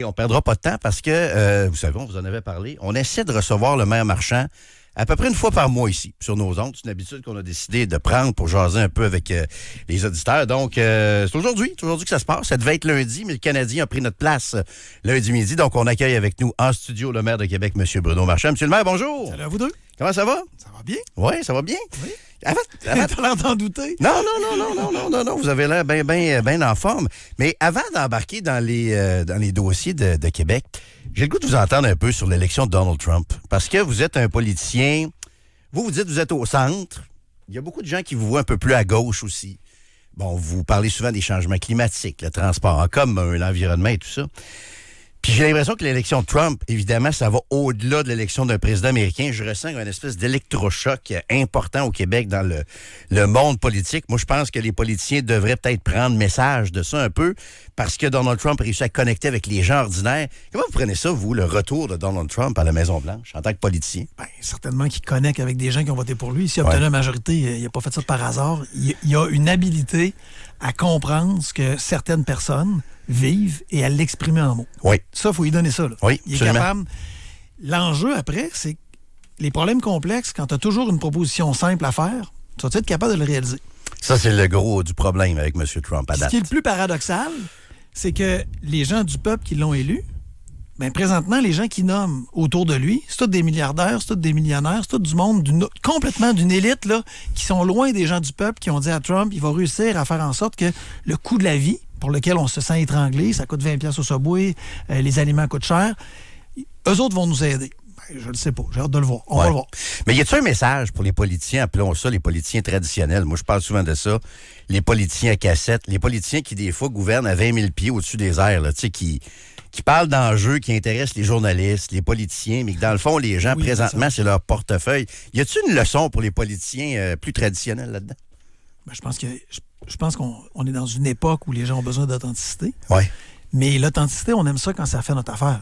On ne perdra pas de temps parce que, vous savez, on vous en avait parlé, on essaie de recevoir le maire Marchand à peu près une fois par mois ici, sur nos ondes. C'est une habitude qu'on a décidé de prendre pour jaser un peu avec les auditeurs. Donc, c'est aujourd'hui que ça se passe. Ça devait être lundi, mais le Canadien a pris notre place lundi midi. Donc, on accueille avec nous en studio le maire de Québec, M. Bruno Marchand. Monsieur le maire, bonjour. Salut à vous deux. Comment ça va? Ça va bien? Oui, ça va bien. Oui. T'as l'air d'en douter? Non. Vous avez l'air bien en forme. Mais avant d'embarquer dans les dossiers de Québec, j'ai le goût de vous entendre un peu sur l'élection de Donald Trump. Parce que vous êtes un politicien, vous dites que vous êtes au centre. Il y a beaucoup de gens qui vous voient un peu plus à gauche aussi. Bon, vous parlez souvent des changements climatiques, le transport en commun, l'environnement et tout ça. Puis j'ai l'impression que l'élection de Trump, évidemment, ça va au-delà de l'élection d'un président américain. Je ressens une espèce d'électrochoc important au Québec dans le monde politique. Moi, je pense que les politiciens devraient peut-être prendre message de ça un peu parce que Donald Trump a réussi à connecter avec les gens ordinaires. Comment vous prenez ça, vous, le retour de Donald Trump à la Maison-Blanche en tant que politicien? Bien, certainement qu'il connecte avec des gens qui ont voté pour lui. S'il a obtenu la majorité, il n'a pas fait ça par hasard. Il a une habilité à comprendre ce que certaines personnes vivent et à l'exprimer en mots. Oui. Ça, il faut lui donner ça. Là. Oui, il est absolument. capable. L'enjeu, après, c'est que les problèmes complexes, quand tu as toujours une proposition simple à faire, tu vas être capable de le réaliser. Ça, c'est le gros du problème avec M. Trump à date. Ce qui est le plus paradoxal, c'est que les gens du peuple qui l'ont élu, bien, présentement, les gens qui nomment autour de lui, c'est tous des milliardaires, c'est tous des millionnaires, c'est tout du monde complètement d'une élite là, qui sont loin des gens du peuple, qui ont dit à Trump, il va réussir à faire en sorte que le coût de la vie, pour lequel on se sent étranglé, ça coûte 20$ au Subway, les aliments coûtent cher, eux autres vont nous aider. Ben, je ne le sais pas, j'ai hâte de le voir. On va le voir. Mais y a-t-il un message pour les politiciens, appelons ça les politiciens traditionnels? Moi, je parle souvent de ça. Les politiciens à cassette, les politiciens qui, des fois, gouvernent à 20 000 pieds au-dessus des airs, là, tu sais, qui parlent d'enjeux qui intéressent les journalistes, les politiciens, mais que dans le fond, les gens, présentement, c'est leur portefeuille. Y a-t-il une leçon pour les politiciens plus traditionnels là-dedans? Ben, je pense qu'on est dans une époque où les gens ont besoin d'authenticité. Oui. Mais l'authenticité, on aime ça quand ça fait notre affaire.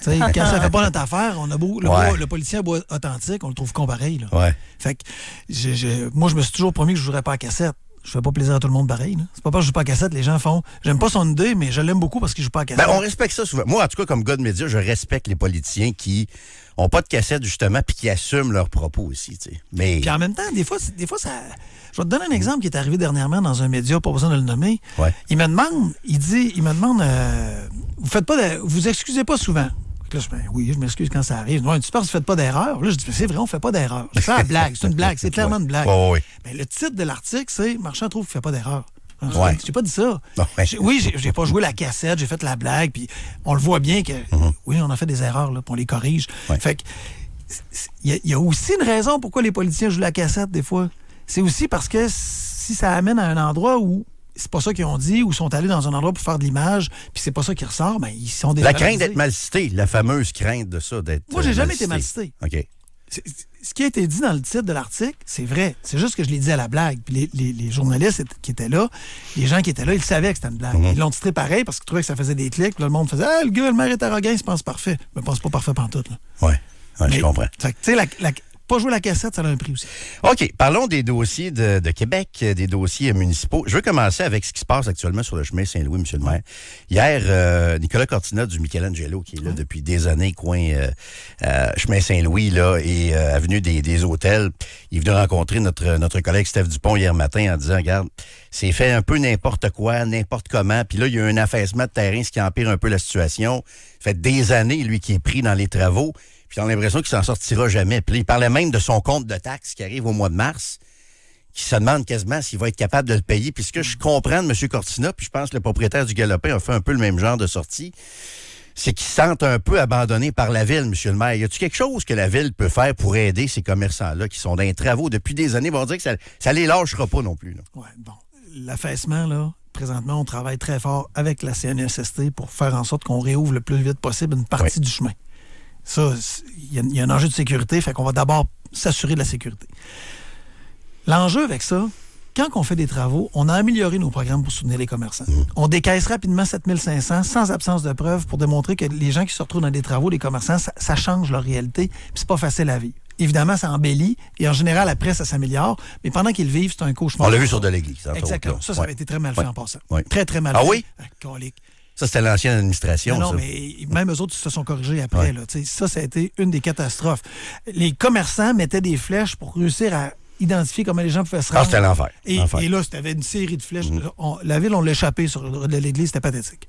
Quand ça fait pas notre affaire, on a beau, le politicien boit authentique, on le trouve comparé. Ouais. Fait que moi, je me suis toujours promis que je ne jouerais pas à cassette. Je fais pas plaisir à tout le monde pareil. Là. C'est pas parce que je joue pas à cassette, les gens font. J'aime pas son idée, mais je l'aime beaucoup parce qu'il joue pas à cassette. Ben, on respecte ça souvent. Moi, en tout cas, comme gars de médias, je respecte les politiciens qui ont pas de cassette, justement, puis qui assument leurs propos aussi. T'sais. Mais... Puis en même temps, des fois, ça. Je vais te donner un exemple qui est arrivé dernièrement dans un média, pas besoin de le nommer. Ouais. Il me demande, vous excusez pas souvent. Là, oui, je m'excuse quand ça arrive. Ouais, tu penses que vous ne faites pas d'erreur? Là, je dis, c'est vrai, on ne fait pas d'erreur. C'est ça la blague, c'est une blague, c'est clairement une blague. Oui. Mais le titre de l'article, c'est Marchand trouve qu'il ne fait pas d'erreur. Ouais. J'ai pas dit ça. Ouais. J'ai pas joué la cassette, j'ai fait la blague, puis on le voit bien que, oui, on a fait des erreurs, là, puis on les corrige. Ouais. Fait que, il y a aussi une raison pourquoi les politiciens jouent la cassette, des fois. C'est aussi parce que si ça amène à un endroit où c'est pas ça qu'ils ont dit, ou sont allés dans un endroit pour faire de l'image, puis c'est pas ça qui ressort, bien, ils sont La crainte d'être mal cité, la fameuse crainte de ça, d'être Moi, j'ai jamais été mal cité. OK. Ce qui a été dit dans le titre de l'article, c'est vrai. C'est juste que je l'ai dit à la blague. Puis les journalistes qui étaient là, les gens qui étaient là, ils savaient que c'était une blague. Ils l'ont titré pareil parce qu'ils trouvaient que ça faisait des clics. Puis là, le monde faisait « Ah, le maire est arrogant, il se pense parfait. » Mais il pense pas parfait pantoute. Oui, je comprends. Tu sais, pas jouer la cassette, ça a un prix aussi. OK, parlons des dossiers de Québec, des dossiers municipaux. Je veux commencer avec ce qui se passe actuellement sur le chemin Saint-Louis, M. le maire. Hier, Nicolas Cortina du Michelangelo, qui est là depuis des années, coin chemin Saint-Louis là, et avenue des Hôtels, il est venu rencontrer notre collègue Steph Dupont hier matin en disant, regarde, c'est fait un peu n'importe quoi, n'importe comment, puis là, il y a un affaissement de terrain, ce qui empire un peu la situation. Ça fait des années, lui, qui est pris dans les travaux. Puis on a l'impression qu'il s'en sortira jamais. Puis là, il parlait même de son compte de taxes qui arrive au mois de mars, qui se demande quasiment s'il va être capable de le payer. Puis ce que je comprends de M. Cortina, puis je pense que le propriétaire du Galopin a fait un peu le même genre de sortie, c'est qu'il se sent un peu abandonné par la ville, M. le maire. Y a-t-il quelque chose que la ville peut faire pour aider ces commerçants-là qui sont dans les travaux depuis des années? Ils vont dire que ça les lâchera pas non plus. Oui, bon. L'affaissement, là, présentement, on travaille très fort avec la CNESST pour faire en sorte qu'on réouvre le plus vite possible une partie du chemin. Ça, il y a un enjeu de sécurité, fait qu'on va d'abord s'assurer de la sécurité. L'enjeu avec ça, quand on fait des travaux, on a amélioré nos programmes pour soutenir les commerçants. On décaisse rapidement 7 500 sans absence de preuves pour démontrer que les gens qui se retrouvent dans des travaux, les commerçants, ça change leur réalité, puis c'est pas facile à vivre. Évidemment, ça embellit, et en général, après, ça s'améliore, mais pendant qu'ils vivent, c'est un cauchemar. On l'a vu sur de l'église. Exactement. Ça avait été très mal fait en passant. Oui. Très, très mal fait. Ah oui? Colique. Ça, c'était l'ancienne administration, non, ça. mais même eux autres se sont corrigés après. Là, ça a été une des catastrophes. Les commerçants mettaient des flèches pour réussir à identifier comment les gens pouvaient se rendre. Ah, c'était l'enfer. Et là, c'était une série de flèches. La ville, on l'a échappé sur l'église, c'était pathétique.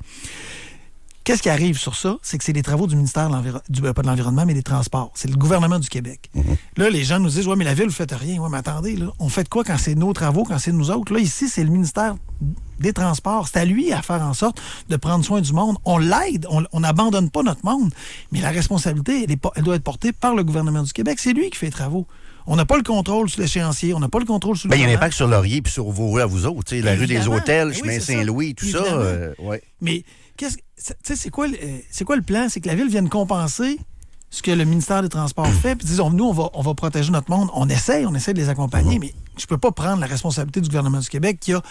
Qu'est-ce qui arrive sur ça? C'est que c'est les travaux du ministère pas de l'Environnement, mais des Transports. C'est le gouvernement du Québec. Là, les gens nous disent, ouais, mais la ville, vous faites rien. Ouais, mais attendez, là, on fait quoi quand c'est nos travaux, quand c'est nous autres? Là, ici, c'est le ministère des Transports. C'est à lui à faire en sorte de prendre soin du monde. On l'aide, on n'abandonne pas notre monde. Mais la responsabilité, elle doit être portée par le gouvernement du Québec. C'est lui qui fait les travaux. On n'a pas le contrôle sur l'échéancier, on n'a pas le contrôle sur le. Il y a un impact sur Laurier puis sur vos rues à vous autres. La rue des Hôtels, chemin Saint-Louis, tout ça. Ouais. Mais c'est quoi le plan? C'est que la ville vienne compenser ce que le ministère des Transports fait, puis disons, nous, on va protéger notre monde. On essaie de les accompagner, mais je peux pas prendre la responsabilité du gouvernement du Québec qui a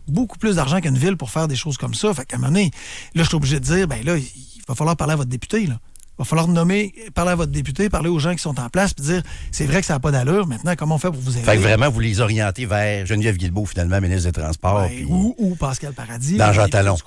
beaucoup plus d'argent qu'une ville pour faire des choses comme ça. Fait qu'à un moment donné, là, je suis obligé de dire, ben là, il va falloir parler à votre député, là. Il va falloir parler à votre député, parler aux gens qui sont en place, puis dire, c'est vrai que ça n'a pas d'allure. Maintenant, comment on fait pour vous aider? Fait que vraiment, vous les orientez vers Geneviève Guilbeault, finalement, ministre des Transports. Ouais, ou Pascal Paradis. Dans Jean Talon.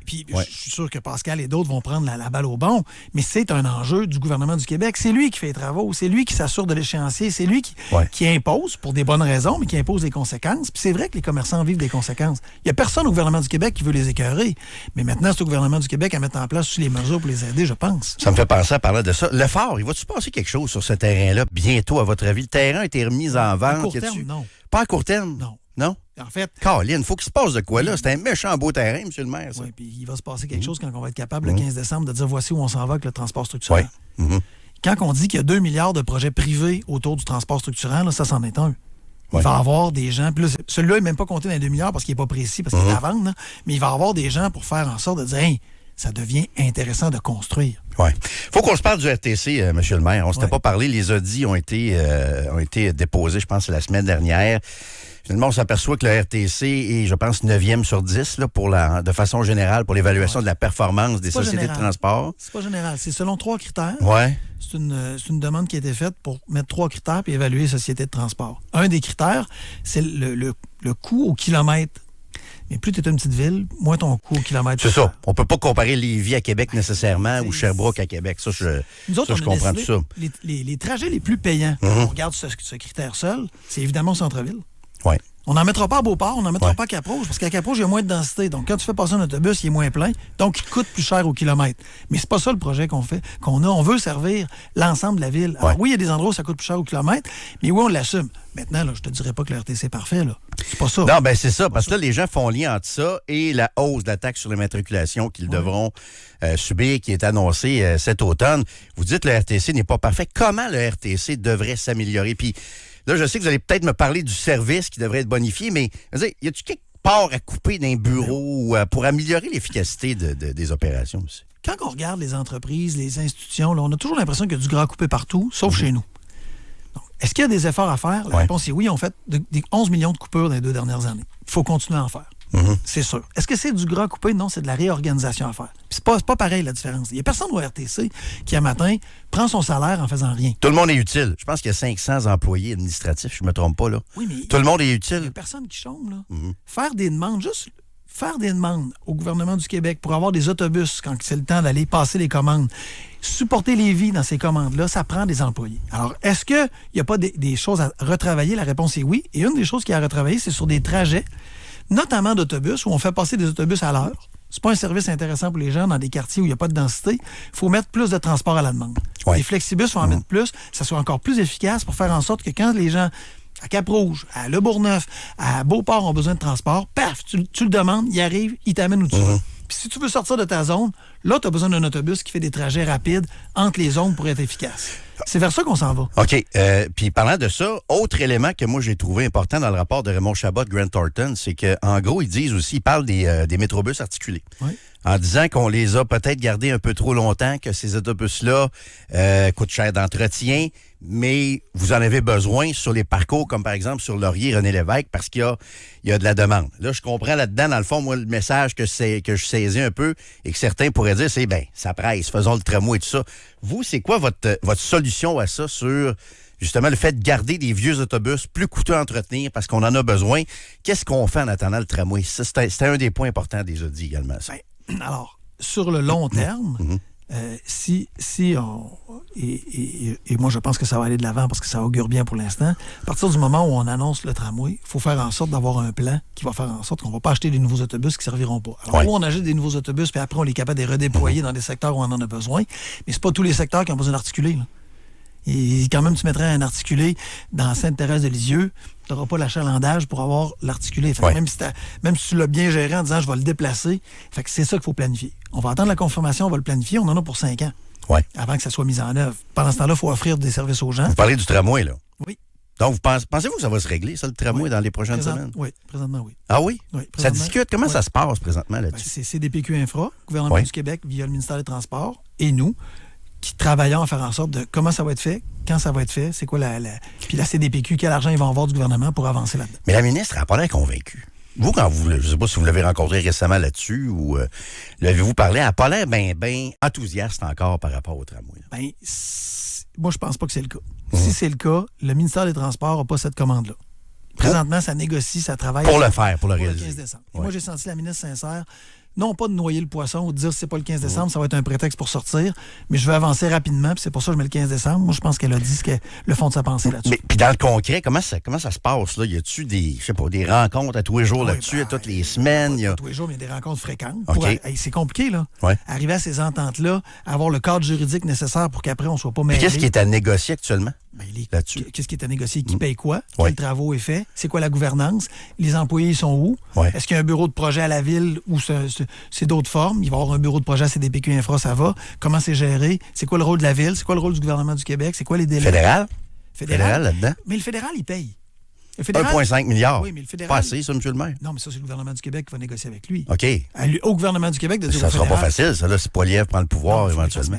Puis je suis sûr que Pascal et d'autres vont prendre la balle au bon, mais c'est un enjeu du gouvernement du Québec. C'est lui qui fait les travaux, c'est lui qui s'assure de l'échéancier, c'est lui qui impose, pour des bonnes raisons, mais qui impose des conséquences. Puis c'est vrai que les commerçants vivent des conséquences. Il n'y a personne au gouvernement du Québec qui veut les écœurer. Mais maintenant, c'est au gouvernement du Québec à mettre en place toutes les mesures pour les aider, je pense. Ça me fait penser à parler de ça. Le Fort, il va-tu se passer quelque chose sur ce terrain-là bientôt, à votre avis? Le terrain a été remis en vente? À court terme, non. Pas à court terme? Non. Non? En fait... Caroline, il faut qu'il se passe de quoi, là? C'est un méchant beau terrain, M. le maire, ça. Oui, puis il va se passer quelque chose quand on va être capable, le 15 décembre, de dire voici où on s'en va avec le transport structurant. Quand on dit qu'il y a 2 milliards de projets privés autour du transport structurant, là, ça, c'en est un. Il va y avoir des gens... Puis là, celui-là, il n'est même pas compté dans les 2 milliards parce qu'il n'est pas précis, parce qu'il est à vendre, là, mais il va y avoir des gens pour faire en sorte de dire hey, ça devient intéressant de construire. Oui. Faut qu'on se parle du RTC, M. le maire. On ne s'était pas parlé. Les audits ont été déposés, je pense, la semaine dernière. Finalement, on s'aperçoit que le RTC est, je pense, 9e sur 10 là, de façon générale pour l'évaluation de la performance des sociétés de transport. C'est pas général. C'est selon 3 critères. Oui. C'est une demande qui a été faite pour mettre 3 critères et évaluer les sociétés de transport. Un des critères, c'est le coût au kilomètre. Mais plus tu es une petite ville, moins ton coût au kilomètre. C'est ça. On peut pas comparer Lévis à Québec nécessairement ou Sherbrooke à Québec. Ça, je comprends tout ça. Les trajets les plus payants, on regarde ce critère seul, c'est évidemment au centre-ville. Oui. On n'en mettra pas à Beauport, on n'en mettra pas à Cap-Rouge, parce qu'à Cap-Rouge, il y a moins de densité. Donc, quand tu fais passer un autobus, il est moins plein, donc il coûte plus cher au kilomètre. Mais c'est pas ça le projet qu'on a. On veut servir l'ensemble de la ville. Alors, oui, il y a des endroits où ça coûte plus cher au kilomètre, mais oui, on l'assume. Maintenant, là, je te dirais pas que le RTC est parfait, là. C'est pas ça. Non, ben c'est ça, parce que là, les gens font lien entre ça et la hausse de la taxe sur les matriculations qu'ils devront subir, qui est annoncée cet automne. Vous dites que le RTC n'est pas parfait. Comment le RTC devrait s'améliorer? Puis là, je sais que vous allez peut-être me parler du service qui devrait être bonifié, mais y a-t-il quelque part à couper d'un bureau pour améliorer l'efficacité des opérations aussi? Quand on regarde les entreprises, les institutions, là, on a toujours l'impression qu'il y a du gras à couper partout, sauf chez nous. Donc, est-ce qu'il y a des efforts à faire? La réponse est oui. On fait des 11 millions de coupures dans les 2 dernières années. Il faut continuer à en faire. C'est sûr. Est-ce que c'est du gras à couper? Non, c'est de la réorganisation à faire. Puis c'est pas pareil la différence. Il n'y a personne au RTC qui, un matin, prend son salaire en faisant rien. Tout le monde est utile. Je pense qu'il y a 500 employés administratifs, je ne me trompe pas, là. Oui, mais tout le monde est utile. Il n'y a personne qui chôme, là. Faire des demandes, juste faire des demandes au gouvernement du Québec pour avoir des autobus quand c'est le temps d'aller passer les commandes, supporter les vies dans ces commandes-là, ça prend des employés. Alors, est-ce qu'il n'y a pas des choses à retravailler? La réponse est oui. Et une des choses qu'il y a à retravailler, c'est sur des trajets, notamment d'autobus, où on fait passer des autobus à l'heure. C'est pas un service intéressant pour les gens dans des quartiers où il n'y a pas de densité. Il faut mettre plus de transport à la demande. Les flexibus, il faut en mettre plus, ça soit encore plus efficace pour faire en sorte que quand les gens à Cap-Rouge, à Le Bourgneuf, à Beauport ont besoin de transport, paf, tu le demandes, il arrive, il t'amène où tu veux. Puis si tu veux sortir de ta zone, là, tu as besoin d'un autobus qui fait des trajets rapides entre les zones pour être efficace. C'est vers ça qu'on s'en va. OK. Puis parlant de ça, autre élément que moi j'ai trouvé important dans le rapport de Raymond Chabot de Grant Thornton, c'est qu'en gros, ils parlent des métrobus articulés. Oui. En disant qu'on les a peut-être gardés un peu trop longtemps, que ces autobus-là coûtent cher d'entretien, mais vous en avez besoin sur les parcours, comme par exemple sur Laurier, René Lévesque, parce qu'il y a de la demande. Là, je comprends là-dedans, dans le fond, moi, le message que je saisis un peu et que certains pourraient dire, c'est, ça presse, faisons le tramway et tout ça. Vous, c'est quoi votre solution à ça sur, justement, le fait de garder des vieux autobus plus coûteux à entretenir parce qu'on en a besoin? Qu'est-ce qu'on fait en attendant le tramway? Ça, c'était un des points importants des audits également, ça. Alors, sur le long terme, si on... Et moi, je pense que ça va aller de l'avant parce que ça augure bien pour l'instant. À partir du moment où on annonce le tramway, il faut faire en sorte d'avoir un plan qui va faire en sorte qu'on ne va pas acheter des nouveaux autobus qui ne serviront pas. Alors, où on achète des nouveaux autobus, puis après, on est capable de les redéployer dans des secteurs où on en a besoin. Mais c'est pas tous les secteurs qui ont besoin d'articuler, là. Et quand même, tu mettrais un articulé dans Sainte-Thérèse de Lisieux, tu n'auras pas l'achalandage pour avoir l'articulé. Même si tu l'as bien géré en disant « je vais le déplacer », fait que c'est ça qu'il faut planifier. On va attendre la confirmation, on va le planifier, on en a pour 5 ans. Avant que ça soit mis en œuvre. Pendant ce temps-là, il faut offrir des services aux gens. Vous parlez du tramway, là? Oui. Donc, pensez-vous que ça va se régler, ça, le tramway, dans les prochaines semaines? Oui, présentement, oui. Ah oui? Ça discute? Comment ça se passe présentement là-dessus? C'est CDPQ Infra, gouvernement du Québec, via le ministère des Transports, et nous, qui travaillons à faire en sorte de comment ça va être fait, quand ça va être fait, c'est quoi puis la CDPQ, quel argent ils vont avoir du gouvernement pour avancer là-dedans. Mais la ministre n'a pas l'air convaincue. Vous, je ne sais pas si vous l'avez rencontré récemment là-dessus ou l'avez-vous parlé, elle n'a pas l'air bien enthousiaste encore par rapport au tramway. Moi, je pense pas que c'est le cas. Si c'est le cas, le ministère des Transports n'a pas cette commande-là. Présentement, ça négocie, ça travaille. Pour le faire, pour le réaliser. Le 15 décembre. Et moi, j'ai senti la ministre sincère. Non pas de noyer le poisson ou de dire si c'est pas le 15 décembre, ça va être un prétexte pour sortir, mais je veux avancer rapidement, puis c'est pour ça que je mets le 15 décembre. Moi, je pense qu'elle a dit le fond de sa pensée là-dessus. Mais puis dans le concret, comment ça se passe, là? Y a-tu des rencontres à tous les jours là-dessus, à toutes les semaines? Pas tous les jours, mais il y a des rencontres fréquentes. Okay. C'est compliqué, là. Arriver à ces ententes-là, avoir le cadre juridique nécessaire pour qu'après, on soit pas mêlés. Qu'est-ce qui est à négocier actuellement? Là-dessus. Qu'est-ce qui est à négocier? Qui paye quoi? Quel travaux est fait? C'est quoi la gouvernance? Les employés sont où? Est-ce qu'il y a un bureau de projet à la ville ou c'est d'autres formes? Il va y avoir un bureau de projet à CDPQ Infra, ça va. Comment c'est géré? C'est quoi le rôle de la ville? C'est quoi le rôle du gouvernement du Québec? C'est quoi les délais? Fédéral là-dedans? Mais le fédéral, il paye. 1,5 milliard. Oui, mais le fédéral... Pas assez, ça, M. le maire? Non, mais ça, c'est le gouvernement du Québec qui va négocier avec lui. OK. Au gouvernement du Québec de dire ça au fédéral... Ça sera pas facile, ça, là, si Poilievre prend le pouvoir éventuellement.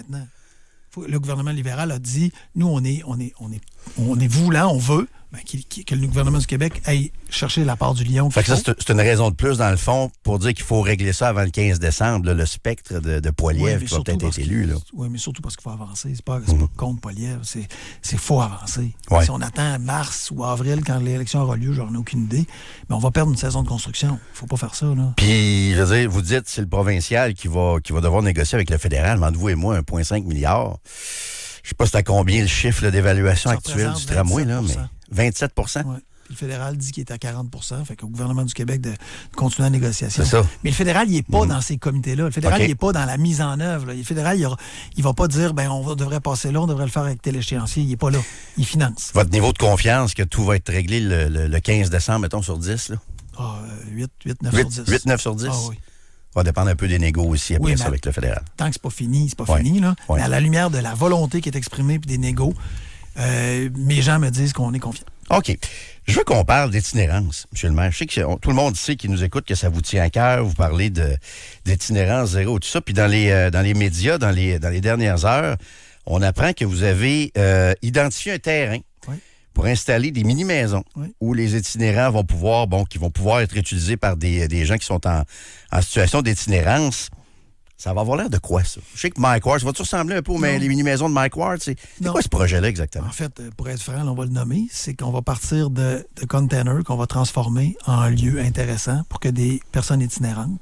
Le gouvernement libéral a dit, nous, on est voulant, on veut que le gouvernement du Québec aille chercher la part du lion. Fait que ça, c'est une raison de plus, dans le fond, pour dire qu'il faut régler ça avant le 15 décembre, là, le spectre de Poilievre qui va peut-être être élu. Oui, mais surtout parce qu'il faut avancer. C'est pas contre Poilievre, c'est faut avancer. Si on attend mars ou avril, quand l'élection aura lieu, j'en ai aucune idée, mais on va perdre une saison de construction. Il faut pas faire ça, là. Puis, je veux dire, vous dites c'est le provincial qui va devoir négocier avec le fédéral, mais entre vous et moi, 1,5 milliard. Je sais pas c'est à combien le chiffre d'évaluation actuel du tramway, là, mais 27 % Oui. Le fédéral dit qu'il est à 40 %. Fait qu'au gouvernement du Québec de continuer la négociation. C'est ça. Mais le fédéral, il n'est pas dans ces comités-là. Le fédéral, il n'est pas dans la mise en œuvre. Là. Le fédéral, il ne va pas dire on devrait passer là, on devrait le faire avec tel échéancier. Il n'est pas là. Il finance. Votre niveau de confiance que tout va être réglé le 15 décembre, mettons, sur 10, là? 8, 9 sur 10. 8, 9 sur 10? Ah oui. Ça va dépendre un peu des négos aussi après ça avec le fédéral. Tant que c'est pas fini, c'est pas fini. Là. Mais à la lumière de la volonté qui est exprimée puis des négos, mes gens me disent qu'on est confiant. OK. Je veux qu'on parle d'itinérance, M. le maire. Je sais que tout le monde sait qui nous écoute que ça vous tient à cœur. Vous parlez d'itinérance zéro, tout ça. Puis dans les médias, dans les dernières heures, on apprend que vous avez identifié un terrain pour installer des mini-maisons où les itinérants vont pouvoir, qui vont pouvoir être utilisés par des gens qui sont en situation d'itinérance. Ça va avoir l'air de quoi, ça? Je sais que Mike Ward, ça va-tu ressembler un peu aux les mini-maisons de Mike Ward? C'est quoi ce projet-là exactement? En fait, pour être franc, on va le nommer, c'est qu'on va partir de containers qu'on va transformer en lieu intéressant pour que des personnes itinérantes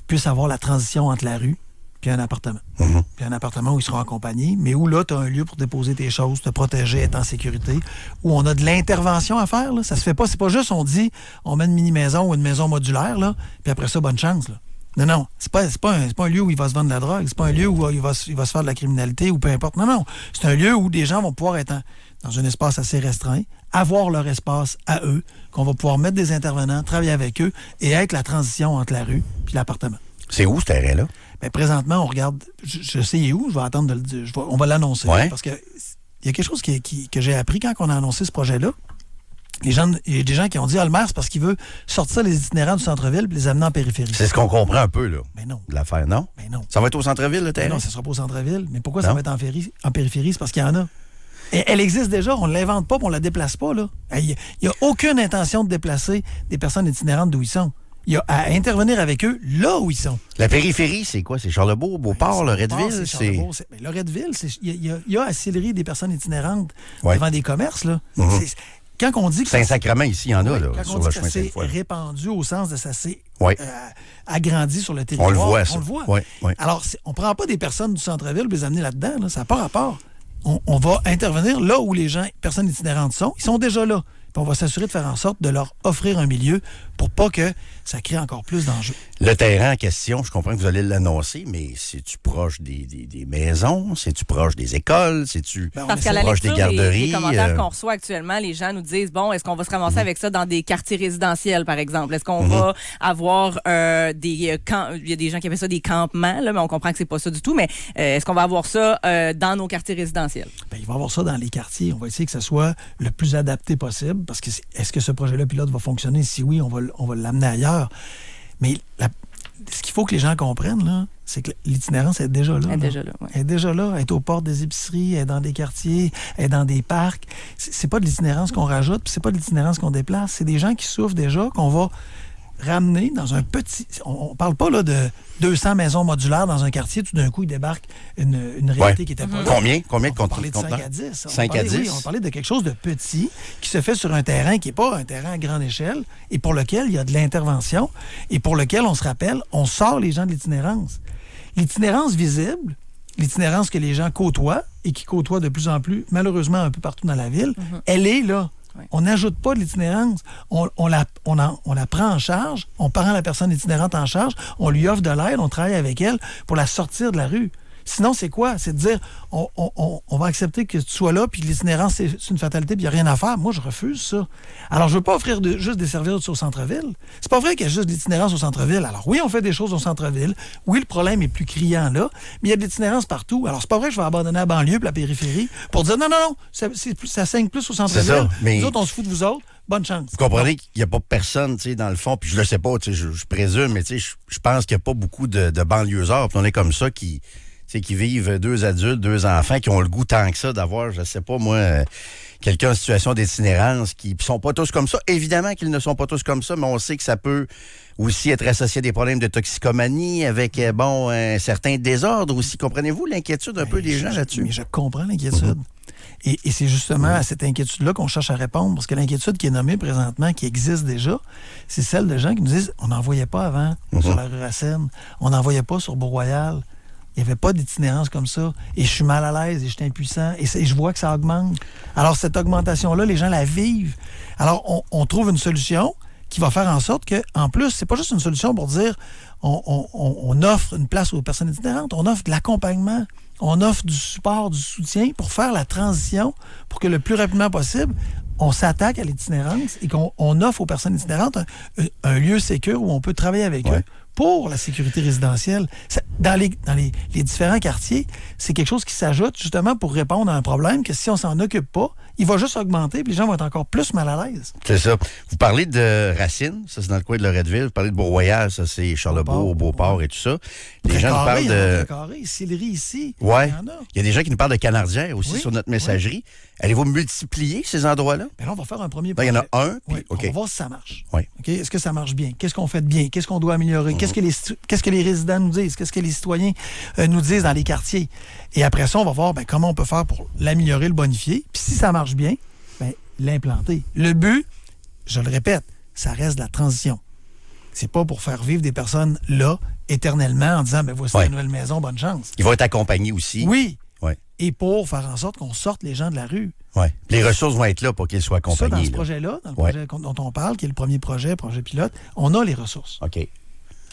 puissent avoir la transition entre la rue puis un appartement. Puis un appartement où ils seront accompagnés, mais où là, tu as un lieu pour déposer tes choses, te protéger, être en sécurité, où on a de l'intervention à faire. Là. Ça se fait pas. C'est pas juste on dit on met une mini-maison ou une maison modulaire, là, puis après ça, bonne chance. Là. Non. C'est pas un lieu où il va se vendre de la drogue. C'est pas un lieu où il va se faire de la criminalité ou peu importe. Non. C'est un lieu où des gens vont pouvoir être dans un espace assez restreint, avoir leur espace à eux, qu'on va pouvoir mettre des intervenants, travailler avec eux et être la transition entre la rue et l'appartement. C'est où ce terrain-là? Bien, présentement, on regarde. Je sais où, je vais attendre de le dire. On va l'annoncer. Parce que il y a quelque chose que j'ai appris quand on a annoncé ce projet-là. Il y a des gens qui ont dit le maire, c'est parce qu'il veut sortir les itinérants du centre-ville et les amener en périphérie. C'est ce qu'on comprend un peu, là. Mais non. De l'affaire, non? Mais non. Ça va être au centre-ville, le terrain? Mais non, ça ne sera pas au centre-ville. Mais pourquoi ça va être en périphérie? C'est parce qu'il y en a. Et elle existe déjà, on ne l'invente pas, on ne la déplace pas, là. Il n'y a aucune intention de déplacer des personnes itinérantes d'où ils sont. Il y a à intervenir avec eux là où ils sont. La périphérie, c'est quoi? C'est Charlebourg, Beauport, Loretteville? Loretteville, il y a à Sillery des personnes itinérantes devant des commerces. Là. quand on dit que Saint-Sacrement, ici, il y en a, là, quand sur on dit le que chemin ça s'est Sainte-Foy. répandu au sens de ça s'est Oui. agrandi sur le territoire. On le voit, ça. On le voit. Oui, oui. Alors, on ne prend pas des personnes du centre-ville pour les amener là-dedans. Là. Ça n'a pas rapport. On va intervenir là où les gens, personnes itinérantes sont. Ils sont déjà là. Puis on va s'assurer de faire en sorte de leur offrir un milieu pour pas que ça crée encore plus d'enjeux. Le terrain en question, je comprends que vous allez l'annoncer, mais c'est-tu proche des maisons? C'est-tu proche des écoles? C'est-tu Parce qu'à la proche des lecture, garderies? les commentaires qu'on reçoit actuellement, les gens nous disent, bon, est-ce qu'on va se ramasser avec ça dans des quartiers résidentiels, par exemple? Est-ce qu'on va avoir des camps? Il y a des gens qui appellent ça des campements, là, mais on comprend que c'est pas ça du tout. Mais est-ce qu'on va avoir ça dans nos quartiers résidentiels? Bien, il va y avoir ça dans les quartiers. On va essayer que ce soit le plus adapté possible. Parce que est-ce que ce projet-là pilote va fonctionner? Si oui, on va l'amener ailleurs. Mais ce qu'il faut que les gens comprennent, là, c'est que l'itinérance est déjà là. Elle est déjà là, oui. Elle est déjà là. Elle est aux portes des épiceries, elle est dans des quartiers, elle est dans des parcs. C'est pas de l'itinérance qu'on rajoute, puis c'est pas de l'itinérance qu'on déplace. C'est des gens qui souffrent déjà, qu'on va ramener dans un petit... On parle pas là, de 200 maisons modulaires dans un quartier. Tout d'un coup, il débarque une réalité qui était pas là. Combien de On va parler de 5 conteneurs? à 10. 5 à 10? Oui, on va parler de quelque chose de petit qui se fait sur un terrain qui n'est pas un terrain à grande échelle et pour lequel il y a de l'intervention et pour lequel, on se rappelle, on sort les gens de l'itinérance. L'itinérance visible, l'itinérance que les gens côtoient et qui côtoient de plus en plus, malheureusement, un peu partout dans la ville, elle est là. Oui. On n'ajoute pas de l'itinérance. On la prend en charge, on prend la personne itinérante en charge, on lui offre de l'aide, on travaille avec elle pour la sortir de la rue. Sinon, c'est quoi? C'est de dire, on va accepter que tu sois là, puis l'itinérance, c'est une fatalité, puis il n'y a rien à faire. Moi, je refuse ça. Alors, je ne veux pas offrir juste des services au centre-ville. C'est pas vrai qu'il y a juste de l'itinérance au centre-ville. Alors, oui, on fait des choses au centre-ville. Oui, le problème est plus criant là, mais il y a de l'itinérance partout. Alors, c'est pas vrai que je vais abandonner la banlieue puis la périphérie pour dire, non, ça saigne plus au centre-ville. C'est ça, mais... Nous autres, on se fout de vous autres. Bonne chance. Vous comprenez qu'il n'y a pas personne, tu sais, dans le fond, puis je le sais pas, tu sais, je présume, mais tu sais, je pense qu'il n'y a pas beaucoup de banlieusards, puis on est comme ça qui vivent 2 adultes, 2 enfants, qui ont le goût tant que ça d'avoir, je sais pas moi, quelqu'un en situation d'itinérance, qui sont pas tous comme ça. Évidemment qu'ils ne sont pas tous comme ça, mais on sait que ça peut aussi être associé à des problèmes de toxicomanie, avec, un certain désordre aussi. Comprenez-vous l'inquiétude un peu des gens là-dessus? Mais je comprends l'inquiétude. Et c'est justement à cette inquiétude-là qu'on cherche à répondre, parce que l'inquiétude qui est nommée présentement, qui existe déjà, c'est celle de gens qui nous disent, on n'en voyait pas avant sur la rue Racine, on n'en voyait pas sur Beau-Royal. Il n'y avait pas d'itinérance comme ça. Et je suis mal à l'aise et je suis impuissant. Et je vois que ça augmente. Alors, cette augmentation-là, les gens la vivent. Alors, on trouve une solution qui va faire en sorte que, en plus, c'est pas juste une solution pour dire on offre une place aux personnes itinérantes, on offre de l'accompagnement, on offre du support, du soutien pour faire la transition pour que le plus rapidement possible, on s'attaque à l'itinérance et qu'on offre aux personnes itinérantes un lieu sécure où on peut travailler avec eux pour la sécurité résidentielle. Dans les différents quartiers, c'est quelque chose qui s'ajoute justement pour répondre à un problème que si on s'en occupe pas, il va juste augmenter puis les gens vont être encore plus mal à l'aise. C'est ça. Vous parlez de Racine, ça c'est dans le coin de Loretteville. Vous parlez de Beau-Royal, ça c'est Charlebourg, Beauport et tout ça. Les gens nous parlent de... Sillery ici. Oui. Il y a des gens qui nous parlent de Canardière aussi sur notre messagerie. Allez-vous multiplier ces endroits-là? Bien là, on va faire un premier projet. Il y en a un. Puis, on va voir si ça marche. Oui. Okay? Est-ce que ça marche bien? Qu'est-ce qu'on fait de bien? Qu'est-ce qu'on doit améliorer? Qu'est-ce que les résidents nous disent? Qu'est-ce que les citoyens nous disent dans les quartiers? Et après ça, on va voir comment on peut faire pour l'améliorer, le bonifier. Puis si ça marche bien, l'implanter. Le but, je le répète, ça reste de la transition. C'est pas pour faire vivre des personnes là éternellement en disant voici la nouvelle maison, bonne chance. Ils vont être accompagnés aussi. Oui. Ouais. Et pour faire en sorte qu'on sorte les gens de la rue. Oui. Les ressources vont être là pour qu'ils soient accompagnés. Ça, dans ce projet-là, dans le projet dont on parle, qui est le premier projet pilote, on a les ressources. OK.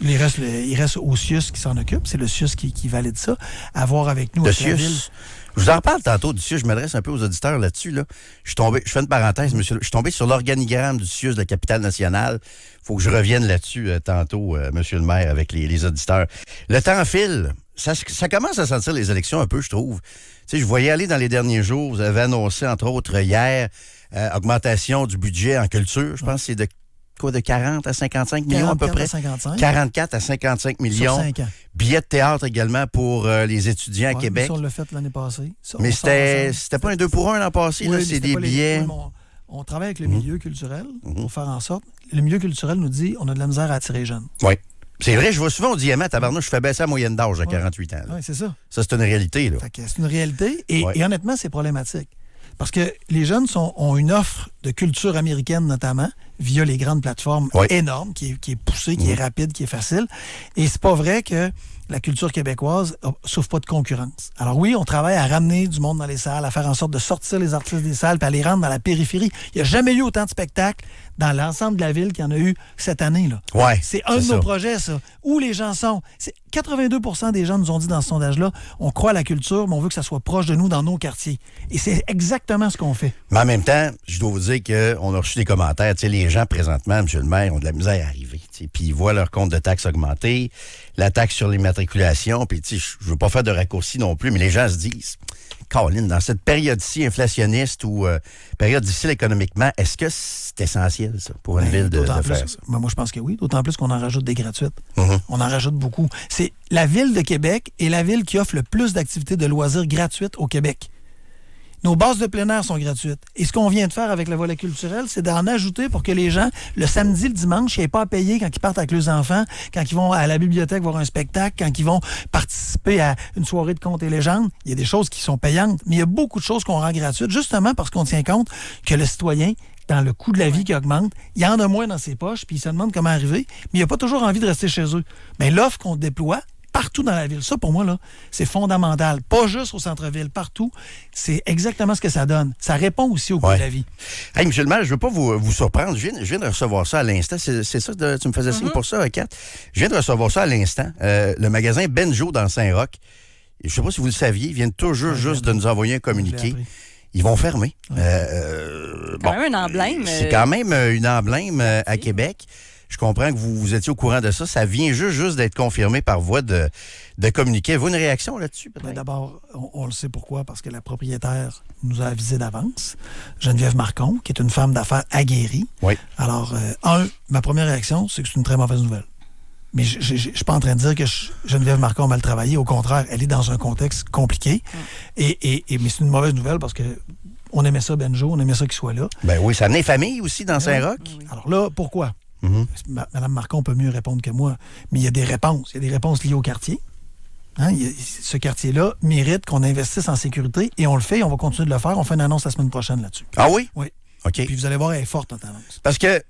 Il reste au CIUS qui s'en occupe. C'est le CIUS qui valide ça. À voir avec nous. Le CIUS. Je vous en parle tantôt du CIUS. Je m'adresse un peu aux auditeurs là-dessus. Là. Je fais une parenthèse, monsieur. Je suis tombé sur l'organigramme du CIUS de la capitale nationale. Il faut que je revienne là-dessus tantôt, monsieur le maire, avec les auditeurs. Le temps file. Ça commence à sentir les élections un peu, je trouve. Tu sais, je voyais aller dans les derniers jours. Vous avez annoncé, entre autres, hier, augmentation du budget en culture. Je pense que c'est de 40 à 55 millions à peu près? 44 à 55 millions. Sur 5 ans. Billets de théâtre également pour les étudiants à Québec. Ça, on l'a fait l'année passée. Mais c'était pas un 2 pour 1 l'an passé. Oui, là, c'est des billets. On travaille avec le milieu culturel pour faire en sorte. Le milieu culturel nous dit on a de la misère à attirer les jeunes. Oui. C'est vrai, je vois souvent au diamant, tabarnouche, je fais baisser la moyenne d'âge à 48 ans. Oui, c'est ça. Ça, c'est une réalité. Là. C'est une réalité et honnêtement, c'est problématique. Parce que les jeunes ont une offre de culture américaine, notamment, via les grandes plateformes énormes, qui est poussée, qui est rapide, qui est facile. Et c'est pas vrai que la culture québécoise souffre pas de concurrence. Alors oui, on travaille à ramener du monde dans les salles, à faire en sorte de sortir les artistes des salles puis à les rendre dans la périphérie. Il n'y a jamais eu autant de spectacles dans l'ensemble de la ville qu'il y en a eu cette année, là. Ouais, c'est un de nos projets, ça. Où les gens sont. 82% des gens nous ont dit dans ce sondage-là, on croit à la culture, mais on veut que ça soit proche de nous dans nos quartiers. Et c'est exactement ce qu'on fait. Mais en même temps, je dois vous dire qu'on a reçu des commentaires. Tu sais, les gens, présentement, M. le maire, ont de la misère à arriver. Puis ils voient leur compte de taxes augmenter, la taxe sur l'immatriculation. Puis, tu sais, je veux pas faire de raccourci non plus, mais les gens se disent, Caroline, dans cette période-ci inflationniste ou période difficile économiquement, est-ce que c'est essentiel, ça, pour une ville de faire ça? Ben, moi, je pense que oui. D'autant plus qu'on en rajoute des gratuites. On en rajoute beaucoup. C'est la ville de Québec est la ville qui offre le plus d'activités de loisirs gratuites au Québec. Nos bases de plein air sont gratuites. Et ce qu'on vient de faire avec le volet culturel, c'est d'en ajouter pour que les gens, le samedi, le dimanche, ils n'aient pas à payer quand ils partent avec leurs enfants, quand ils vont à la bibliothèque voir un spectacle, quand ils vont participer à une soirée de contes et légendes. Il y a des choses qui sont payantes, mais il y a beaucoup de choses qu'on rend gratuites, justement parce qu'on tient compte que le citoyen, dans le coût de la vie qui augmente, il y en a moins dans ses poches, puis il se demande comment arriver, mais il n'a pas toujours envie de rester chez eux. Mais l'offre qu'on déploie, partout dans la ville. Ça, pour moi, là, c'est fondamental. Pas juste au centre-ville, partout. C'est exactement ce que ça donne. Ça répond aussi au coût de la vie. Hey, M. le maire, je ne veux pas vous surprendre. Je viens de recevoir ça à l'instant. C'est ça, tu me faisais signe pour ça, Kat? Je viens de recevoir ça à l'instant. Le magasin Benjo dans Saint-Roch. Je ne sais pas si vous le saviez, ils viennent toujours juste de nous envoyer un communiqué. Ils vont fermer. C'est quand même un emblème. C'est quand même une emblème à Québec. Je comprends que vous étiez au courant de ça. Ça vient juste d'être confirmé par voie de communiqué. Avez-vous une réaction là-dessus, peut-être? D'abord, on le sait pourquoi, parce que la propriétaire nous a avisé d'avance, Geneviève Marcon, qui est une femme d'affaires aguerrie. Oui. Alors, ma première réaction, c'est que c'est une très mauvaise nouvelle. Mais je ne suis pas en train de dire que Geneviève Marcon a mal travaillé. Au contraire, elle est dans un contexte compliqué. Mais c'est une mauvaise nouvelle parce que on aimait ça, Benjo, on aimait ça qu'il soit là. Ben oui, ça amenait famille aussi dans Saint-Roch. Oui. Alors là, pourquoi? Madame Marcon peut mieux répondre que moi, mais il y a des réponses. Il y a des réponses liées au quartier. Ce quartier-là mérite qu'on investisse en sécurité et on le fait et on va continuer de le faire. On fait une annonce la semaine prochaine là-dessus. Ah oui? Oui. OK. Puis vous allez voir, elle est forte, notre annonce. Parce que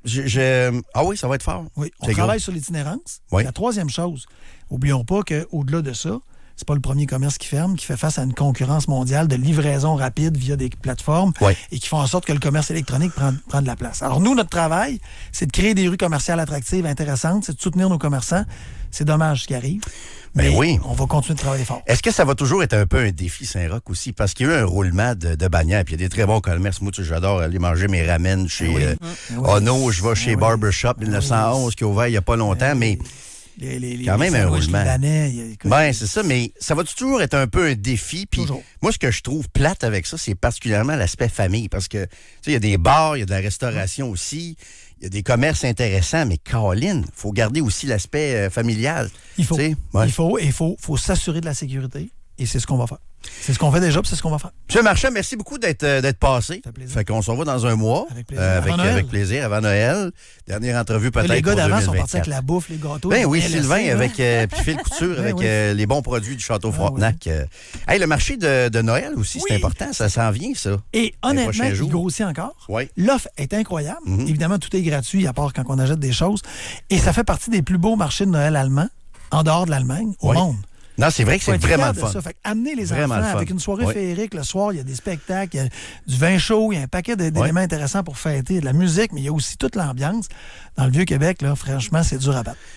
ah oui, ça va être fort. Oui, on travaille sur l'itinérance. Oui. La troisième chose, n'oublions pas qu'au-delà de ça, c'est pas le premier commerce qui ferme, qui fait face à une concurrence mondiale de livraison rapide via des plateformes et qui font en sorte que le commerce électronique prend de la place. Alors nous, notre travail, c'est de créer des rues commerciales attractives, intéressantes, c'est de soutenir nos commerçants. C'est dommage ce qui arrive. Mais oui. On va continuer de travailler fort. Est-ce que ça va toujours être un peu un défi Saint-Roch aussi? Parce qu'il y a eu un roulement de bannières, puis il y a des très bons commerces. Moi, j'adore aller manger mes ramen chez Ono. Je vais chez Barbershop 1911 qui est ouvert il n'y a pas longtemps, mais quand même un roulement. Ben, c'est ça, mais ça va toujours être un peu un défi. Puis moi, ce que je trouve plate avec ça, c'est particulièrement l'aspect famille. Parce que, tu sais, il y a des bars, il y a de la restauration aussi. Il y a des commerces intéressants, mais Caroline, il faut garder aussi l'aspect familial. Il faut s'assurer de la sécurité et c'est ce qu'on va faire. C'est ce qu'on fait déjà, puis c'est ce qu'on va faire. M. Marchand, merci beaucoup d'être passé. Ça fait plaisir. Fait qu'on se revoit dans un mois. Avec plaisir. Avec plaisir, avant Noël. Dernière entrevue peut-être les gars pour d'avant 2024. sont partis avec la bouffe, les gâteaux. Ben oui, les Sylvain, LSC, avec puis Phil Couture, avec les bons produits du Château Frontenac. Hey, le marché de Noël aussi, c'est important. Ça s'en vient, ça. Et honnêtement, il grossit encore. Oui. L'offre est incroyable. Évidemment, tout est gratuit, à part quand on achète des choses. Et ça fait partie des plus beaux marchés de Noël allemands, en dehors de l'Allemagne, au monde. Non, c'est vrai que c'est vraiment le fun. Fait amener les enfants avec une soirée féerique. Le soir, il y a des spectacles, il y a du vin chaud, il y a un paquet d'éléments intéressants pour fêter, de la musique, mais il y a aussi toute l'ambiance. Dans le Vieux-Québec, là, franchement, c'est dur à battre.